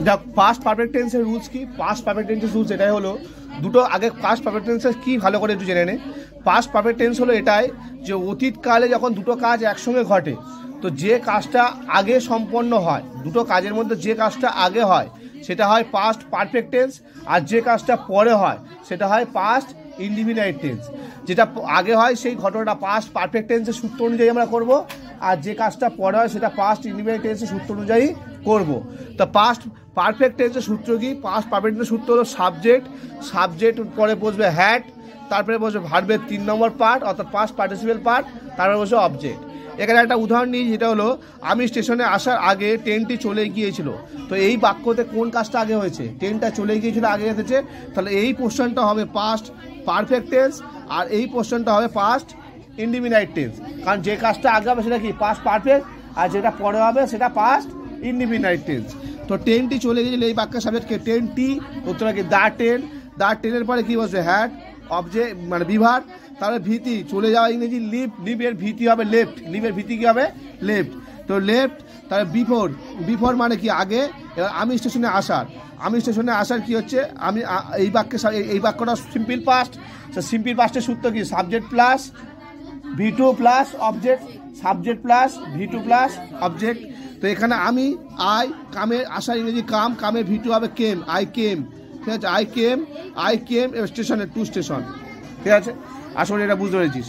দেখ past perfect টেন্সের rules কি, পাস্ট পারফেক্ট টেন্সের রুলস এটাই হলো দুটো। আগে পাস্ট পারফেক্ট টেন্সের কি ভালো করে একটু জেনে নে। পাস্ট পারফেক্ট টেন্স হলো এটাই যে অতীতকালে যখন দুটো কাজ একসঙ্গে ঘটে, তো যে কাজটা আগে সম্পন্ন হয়, দুটো কাজের মধ্যে যে কাজটা আগে হয় সেটা হয় পাস্ট পারফেক্ট টেন্স, আর যে কাজটা পরে হয় সেটা হয় পাস্ট ইনডিফিনাইট টেন্স। যেটা আগে হয় সেই ঘটনাটা পাস্ট পারফেক্ট টেন্সের সূত্র অনুযায়ী আমরা করব, আর যে কাজটা পরে হয় সেটা পাস্ট ইনডিফিনাইট টেন্সের সূত্র অনুযায়ী করব। তো পাস্ট পারফেক্ট টেন্সের সূত্র কি? পাস্ট পারফেক্ট টেন্সের সূত্র হলো সাবজেক্ট পরে বসবে হ্যাড, তারপরে বসবে ভার্বের 3 নম্বর পার্ট অর্থাৎ পাস্ট পার্টিসিপেল পার্ট, তারপরে বসবে অবজেক্ট। এখানে একটা উদাহরণ নিই, যেটা হলো আমি স্টেশনে আসার আগে ট্রেনটি চলে গিয়েছিল। তো এই বাক্যতে কোন কাজটা আগে হয়েছে? ট্রেনটা চলে গিয়েছিল আগে এসেছে, তাহলে এই পোর্শনটা হবে পাস্ট পারফেক্ট টেন্স, আর এই পোর্শনটা হবে পাস্ট ইনডিফিনাইট টেন্স। কারণ যে কাজটা আগে হবে সেটা কি? পাস্ট পারফেক্ট, আর যেটা পরে হবে সেটা পাস্ট ইনডিফিনাইট টেন্স। তো ট্রেনটি চলে গিয়েছিল এই বাক্যের সাবজেক্টকে ট্রেনটি, উত্তরটা কি? দ্য ট্রেনের পরে কি বসবে? হ্যাড, অবজেক্ট মানে বিভার, তাহলে ভীতি চলে যাওয়া ইংরেজি লিভের ভীতি হবে লেফট, লিভের ভীতি কি হবে? লেফট। তো লেফট, তাহলে বিফোর মানে কি? আগে। এবার আমি স্টেশনে আসার কি হচ্ছে? আমি এই বাক্যটা সিম্পল পাস্ট। সিম্পল পাস্টের সূত্র কি? Subject plus V2 plus object, subject plus V2 plus object. তো এখানে আমি কামের আসার ইংরেজি কামের V2 হবে কেম, কেম, ঠিক আছে? আই কেম স্টেশনে, টু স্টেশন, ঠিক আছে? আসলে এটা বুঝতে পেরেছিস।